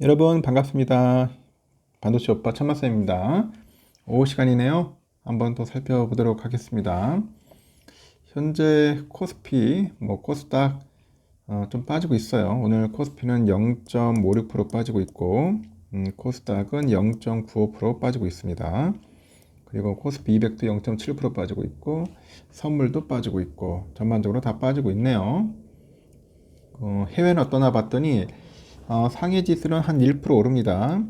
여러분 반갑습니다. 반도체 오빠 천마쌤입니다. 오후 시간이네요. 한번 더 살펴보도록 하겠습니다. 현재 코스피, 코스닥 좀 빠지고 있어요. 오늘 코스피는 0.56% 빠지고 있고 코스닥은 0.95% 빠지고 있습니다. 그리고 코스피 200도 0.7% 빠지고 있고 선물도 빠지고 있고 전반적으로 다 빠지고 있네요. 해외는 어떠나 봤더니 상해 지수는 한 1% 오릅니다.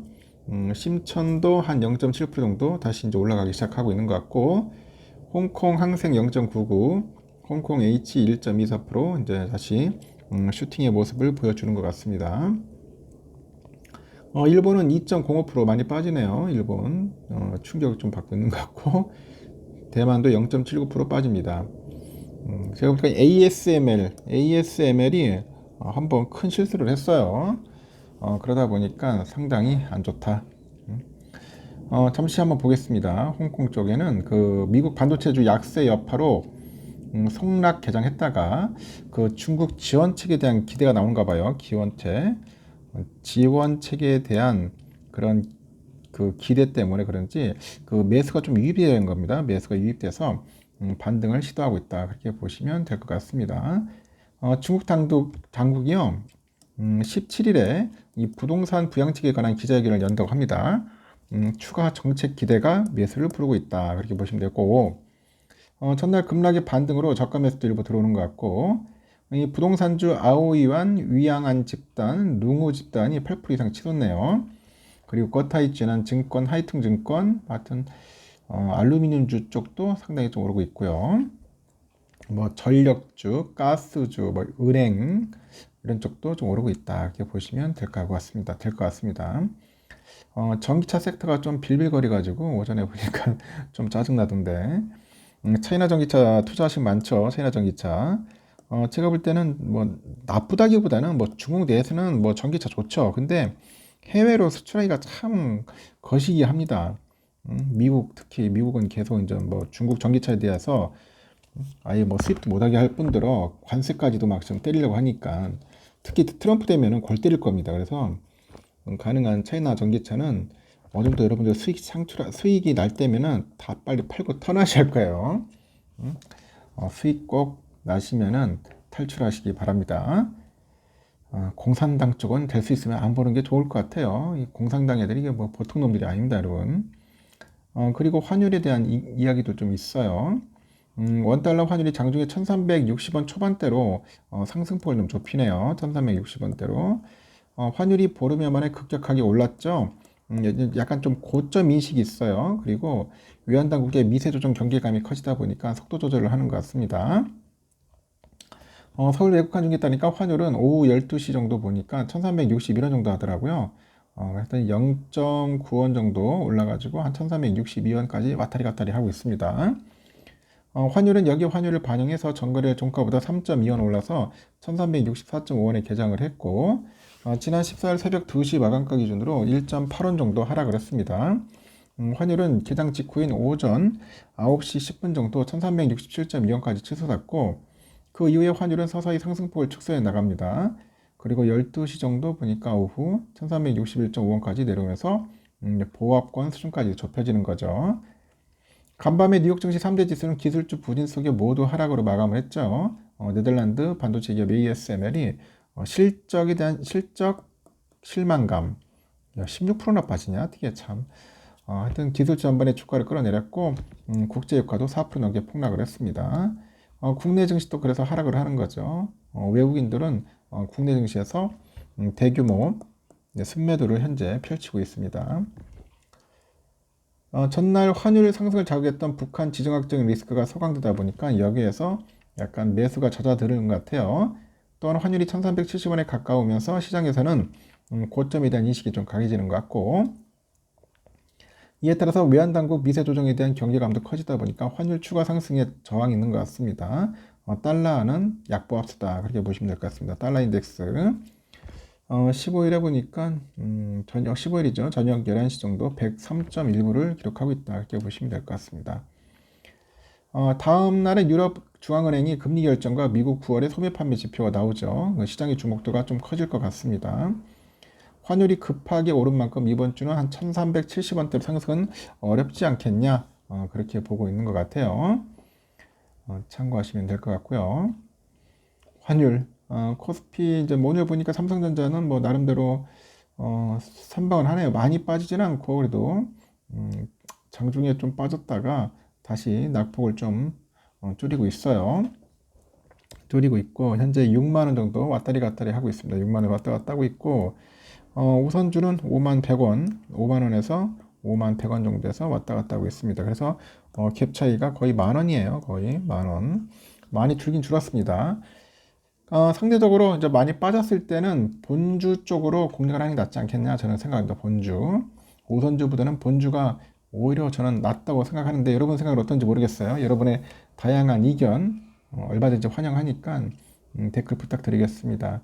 심천도 한 0.7% 정도 다시 이제 올라가기 시작하고 있는 것 같고, 홍콩 항생 0.99, 홍콩 H 1.24% 이제 다시 슈팅의 모습을 보여주는 것 같습니다. 일본은 2.05% 많이 빠지네요. 일본 충격을 좀 받고 있는 것 같고, 대만도 0.79% 빠집니다. 제가 보니까 ASML이 한번 큰 실수를 했어요. 그러다 보니까 상당히 안 좋다. 잠시 한번 보겠습니다. 홍콩 쪽에는 그 미국 반도체주 약세 여파로 폭락 개장했다가 그 중국 지원책에 대한 기대가 나온가 봐요. 지원책에 대한 그런 그 기대 때문에 그런지 그 매수가 좀 유입이 된 겁니다. 매수가 유입돼서 반등을 시도하고 있다. 그렇게 보시면 될 것 같습니다. 중국 당국이요. 17일에 이 부동산 부양책에 관한 기자회견을 연다고 합니다. 추가 정책 기대가 매수를 부르고 있다. 그렇게 보시면 되고, 전날 급락의 반등으로 저가 매수도 일부 들어오는 것 같고, 이 부동산주 아오이완, 위양안 집단, 룽우 집단이 8% 이상 치솟네요. 그리고 거타이지난 증권, 하이퉁증권, 하여튼 알루미늄주 쪽도 상당히 좀 오르고 있고요. 전력주, 가스주, 은행 이런 쪽도 좀 오르고 있다. 이렇게 보시면 될 것 같습니다. 전기차 섹터가 좀 빌빌거려가지고 오전에 보니까 좀 짜증나던데. 차이나 전기차 투자하신 많죠? 차이나 전기차. 제가 볼 때는 나쁘다기보다는 중국 내에서는 전기차 좋죠. 근데 해외로 수출하기가 참 거시기합니다. 특히 미국은 계속 이제 중국 전기차에 대해서 아예 수입도 못하게 할 뿐더러 관세까지도 막 좀 때리려고 하니까 특히 트럼프 되면은 골 때릴 겁니다. 그래서 가능한 차이나 전기차는 어느 정도 여러분들 수익이 날 때면은 다 빨리 팔고 턴하실 거예요. 수익 꼭 나시면은 탈출하시기 바랍니다. 공산당 쪽은 될 수 있으면 안 보는 게 좋을 것 같아요. 이 공산당 애들이 이게 보통 놈들이 아닙니다, 여러분. 그리고 환율에 대한 이야기도 좀 있어요. 원달러 환율이 장중에 1360원 초반대로 상승폭을 좀 좁히네요. 1360원대로. 환율이 보름여 만에 급격하게 올랐죠. 약간 좀 고점 인식이 있어요. 그리고 외환당국의 미세 조정 경계감이 커지다 보니까 속도 조절을 하는 것 같습니다. 서울 외국환 중에 따니까 환율은 오후 12시 정도 보니까 1361원 정도 하더라고요. 그래서 0.9원 정도 올라가지고 한 1362원까지 왔다리 갔다리 하고 있습니다. 환율은 여기 환율을 반영해서 전거래 종가보다 3.2원 올라서 1364.5원에 개장을 했고, 지난 14일 새벽 2시 마감가 기준으로 1.8원 정도 하락을 했습니다. 환율은 개장 직후인 오전 9시 10분 정도 1367.2원까지 치솟았고, 그 이후에 환율은 서서히 상승폭을 축소해 나갑니다. 그리고 12시 정도 보니까 오후 1361.5원까지 내려오면서 보합권 수준까지 좁혀지는 거죠. 간밤에 뉴욕 증시 3대 지수는 기술주 부진 속에 모두 하락으로 마감을 했죠. 네덜란드 반도체 기업 ASML이 실적에 대한 실망감 16%나 빠지냐? 되게 참. 하여튼 기술주 전반의 주가를 끌어내렸고 국제 유가도 4% 넘게 폭락을 했습니다. 국내 증시도 그래서 하락을 하는 거죠. 외국인들은 국내 증시에서 대규모 순매도를 현재 펼치고 있습니다. 전날 환율 상승을 자극했던 북한 지정학적인 리스크가 소강되다 보니까 여기에서 약간 매수가 잦아드는 것 같아요. 또한 환율이 1370원에 가까우면서 시장에서는 고점에 대한 인식이 좀 강해지는 것 같고, 이에 따라서 외환당국 미세 조정에 대한 경계감도 커지다 보니까 환율 추가 상승에 저항이 있는 것 같습니다. 달러는 약보합수다. 그렇게 보시면 될 것 같습니다. 달러 인덱스 15일에 보니까 저녁 15일이죠. 저녁 11시 정도 103.19를 기록하고 있다. 이렇게 보시면 될 것 같습니다. 다음 날에 유럽 중앙은행이 금리 결정과 미국 9월의 소매 판매 지표가 나오죠. 시장의 주목도가 좀 커질 것 같습니다. 환율이 급하게 오른 만큼 이번 주는 한 1370원대로 상승은 어렵지 않겠냐, 그렇게 보고 있는 것 같아요. 참고하시면 될 것 같고요. 환율, 코스피 이제 오늘 보니까 삼성전자는 뭐 나름대로 선방을 하네요. 많이 빠지진 않고 그래도 장중에 좀 빠졌다가 다시 낙폭을 좀 줄이고 있어요. 줄이고 있고 현재 6만 원 정도 왔다리 갔다리 하고 있습니다. 6만 원 왔다 갔다 하고 있고 우선주는 5만 100원, 5만 원에서 5만 100원 정도에서 왔다 갔다 하고 있습니다. 그래서 갭 차이가 거의 만 원이에요. 거의 만 원. 많이 줄긴 줄었습니다. 상대적으로 이제 많이 빠졌을 때는 본주 쪽으로 공략을 하는 게 낫지 않겠냐 저는 생각합니다. 본주. 우선주보다는 본주가 오히려 저는 낫다고 생각하는데 여러분 생각은 어떤지 모르겠어요. 여러분의 다양한 의견 얼마든지 환영하니까 댓글 부탁드리겠습니다.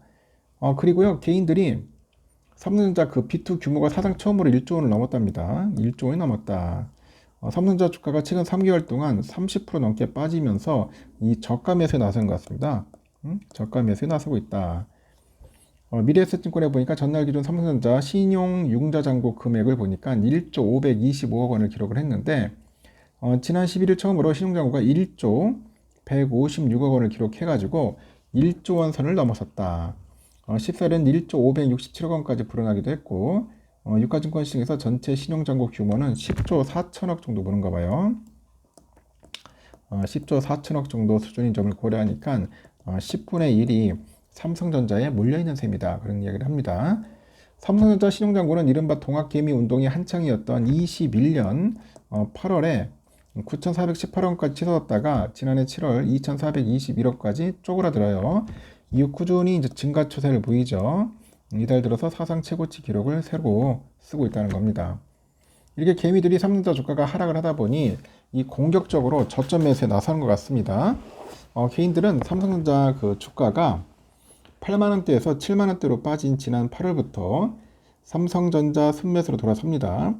그리고요 개인들이 삼성전자 그 B2 규모가 사상 처음으로 1조 원을 넘었답니다. 1조 원이 넘었다. 삼성전자 주가가 최근 3개월 동안 30% 넘게 빠지면서 이 저가 매수에 나선 것 같습니다. 저가 매수에 나서고 있다. 미래에셋증권에 보니까 전날 기준 삼성전자 신용 융자 잔고 금액을 보니까 1조 525억 원을 기록을 했는데 지난 11일 처음으로 신용잔고가 1조 156억 원을 기록해가지고 1조 원 선을 넘어섰다. 14일은 1조 567억 원까지 불어나기도 했고 유가증권 시장에서 전체 신용잔고 규모는 10조 4천억 정도 보는가 봐요. 10조 4천억 정도 수준인 점을 고려하니까 10분의 1이 삼성전자에 몰려있는 셈이다. 그런 이야기를 합니다. 삼성전자 신용잔고는 이른바 동학개미 운동이 한창이었던 21년 8월에 9,418원까지 치솟았다가 지난해 7월 2,421억까지 쪼그라들어요. 이후 꾸준히 이제 증가 추세를 보이죠. 이달 들어서 사상 최고치 기록을 새로 쓰고 있다는 겁니다. 이렇게 개미들이 삼성전자 주가가 하락을 하다 보니 이 공격적으로 저점 매수에 나서는 것 같습니다. 개인들은 삼성전자 그 주가가 8만원대에서 7만원대로 빠진 지난 8월부터 삼성전자 순매수로 돌아섭니다.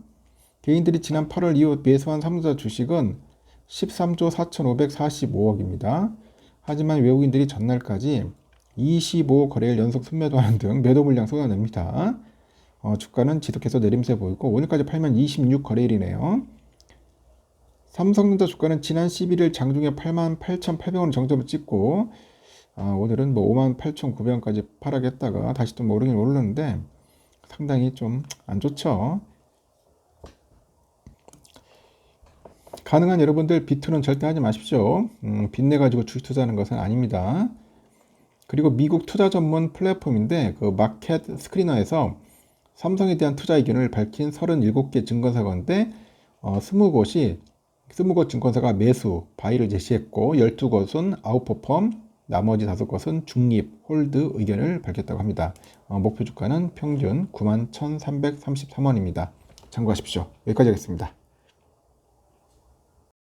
개인들이 지난 8월 이후 매수한 삼성전자 주식은 13조 4,545억입니다. 하지만 외국인들이 전날까지 25거래일 연속 순매도하는 등 매도 물량 쏟아냅니다. 주가는 지속해서 내림세 보이고 오늘까지 팔면 26거래일이네요. 삼성전자 주가는 지난 11일 장중에 88,800원 정점을 찍고 오늘은 뭐 58,900원까지 하락했다가 다시 또 오르긴 오르는데 상당히 좀 안 좋죠. 가능한 여러분들 비투는 절대 하지 마십시오. 빚내 가지고 주식 투자하는 것은 아닙니다. 그리고 미국 투자 전문 플랫폼인데 그 마켓 스크리너에서 삼성에 대한 투자 의견을 밝힌 37개 증권사건인데 20곳 증권사가 매수, 바이를 제시했고 12곳은 아웃퍼폼, 나머지 5곳은 중립, 홀드 의견을 밝혔다고 합니다. 목표 주가는 평균 91,333원입니다. 참고하십시오. 여기까지 하겠습니다.